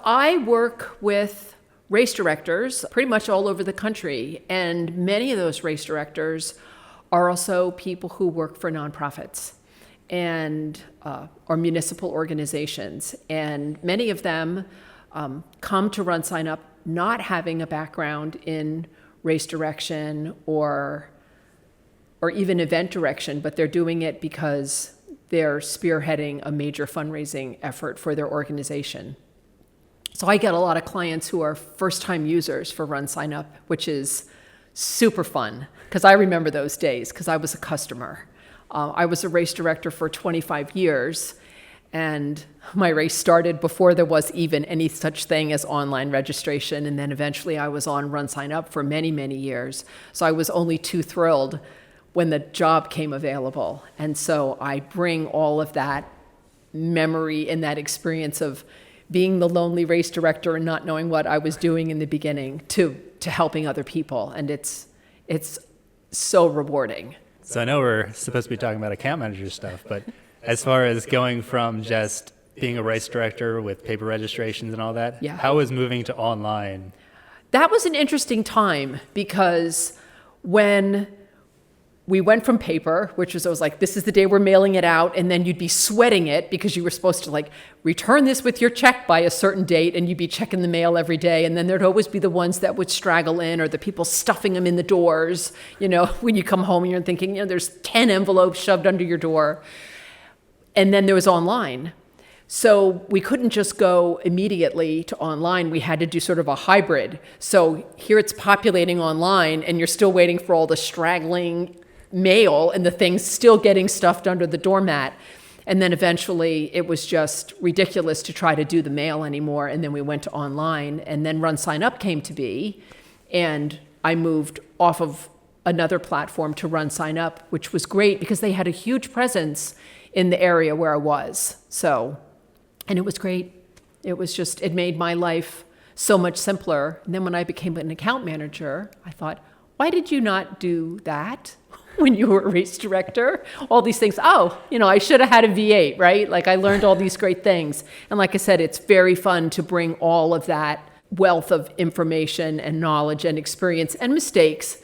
I work with race directors pretty much all over the country, and many of those race directors are also people who work for nonprofits and or municipal organizations. And many of them come to RunSignup not having a background in race direction or even event direction, but they're doing it because they're spearheading a major fundraising effort for their organization. So I get a lot of clients who are first-time users for RunSignup, which is super fun, because I remember those days, because I was a customer. I was a race director for 25 years, and my race started before there was even any such thing as online registration, and then eventually I was on RunSignup for many, many years. So I was only too thrilled when the job came available. And so I bring all of that memory and that experience of being the lonely race director and not knowing what I was doing in the beginning to helping other people. And it's so rewarding. So I know we're supposed to be talking about account manager stuff, but as far as going from just being a race director with paper registrations and all that, yeah. How was moving to online? That was an interesting time, because when we went from paper, which was like, this is the day we're mailing it out, and then you'd be sweating it because you were supposed to like return this with your check by a certain date, and you'd be checking the mail every day, and then there'd always be the ones that would straggle in, or the people stuffing them in the doors, when you come home and you're thinking, there's 10 envelopes shoved under your door. And then there was online. So we couldn't just go immediately to online. We had to do sort of a hybrid. So here it's populating online, and you're still waiting for all the straggling mail and the things still getting stuffed under the doormat. And then eventually it was just ridiculous to try to do the mail anymore. And then we went to online, and then RunSignup came to be. And I moved off of another platform to RunSignup, which was great because they had a huge presence in the area where I was. And it was great. It made my life so much simpler. And then when I became an account manager, I thought, why did you not do that when you were a race director? All these things. I should have had a V8, right? Like, I learned all these great things. And like I said, it's very fun to bring all of that wealth of information and knowledge and experience and mistakes,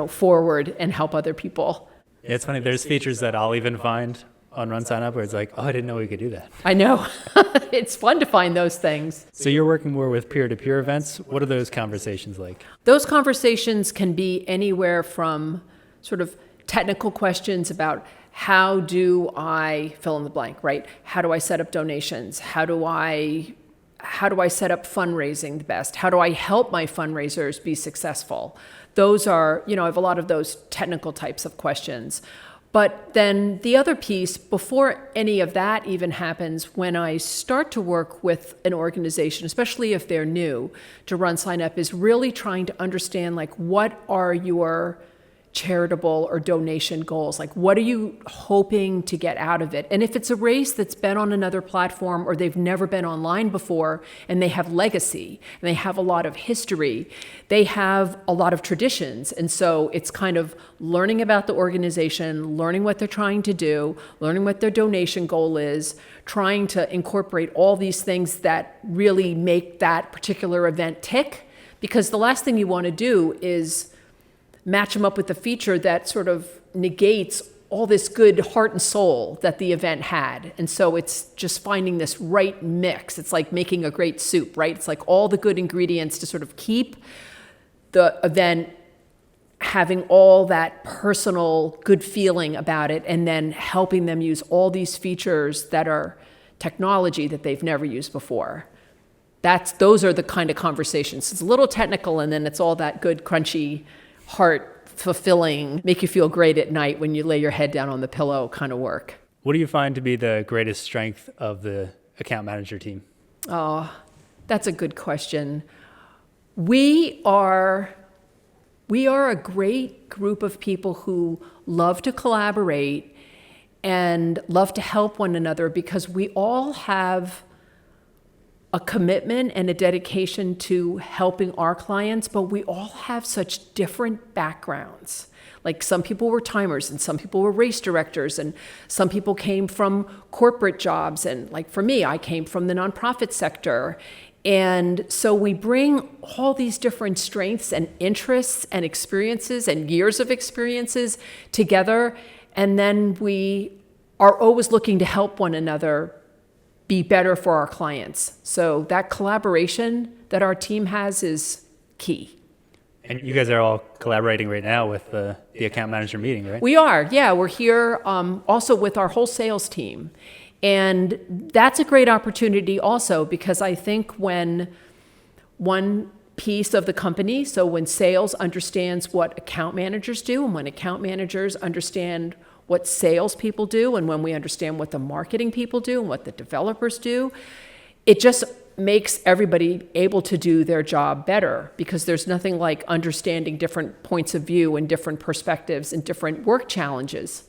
forward and help other people. Yeah, it's funny. There's features that I'll even find on RunSignup where it's like, I didn't know we could do that. I know. It's fun to find those things. So you're working more with peer-to-peer events. What are those conversations like? Those conversations can be anywhere from sort of technical questions about how do I fill in the blank, right? How do I set up donations? How do I set up fundraising the best? How do I help my fundraisers be successful? Those are, I have a lot of those technical types of questions. But then the other piece, before any of that even happens, when I start to work with an organization, especially if they're new to RunSignup, is really trying to understand, like, what are your charitable or donation goals? Like, what are you hoping to get out of it? And if it's a race that's been on another platform or they've never been online before, and they have legacy and they have a lot of history, they have a lot of traditions. And so it's kind of learning about the organization, learning what they're trying to do, learning what their donation goal is, trying to incorporate all these things that really make that particular event tick. Because the last thing you want to do is match them up with a feature that sort of negates all this good heart and soul that the event had. And so it's just finding this right mix. It's like making a great soup, right? It's like all the good ingredients to sort of keep the event having all that personal good feeling about it, and then helping them use all these features that are technology that they've never used before. Those are the kind of conversations. It's a little technical, and then it's all that good, crunchy, heart-fulfilling, make you feel great at night when you lay your head down on the pillow kind of work. What do you find to be the greatest strength of the account manager team? Oh, that's a good question. We are a great group of people who love to collaborate and love to help one another, because we all have a commitment and a dedication to helping our clients, but we all have such different backgrounds. Like, some people were timers, and some people were race directors, and some people came from corporate jobs. And like for me, I came from the nonprofit sector. And so we bring all these different strengths and interests and experiences and years of experiences together. And then we are always looking to help one another be better for our clients. So that collaboration that our team has is key. And you guys are all collaborating right now with the account manager meeting, right? We are, yeah. We're here also with our whole sales team. And that's a great opportunity also, because I think when one piece of the company, so when sales understands what account managers do, and when account managers understand what salespeople do, and when we understand what the marketing people do and what the developers do, it just makes everybody able to do their job better, because there's nothing like understanding different points of view and different perspectives and different work challenges.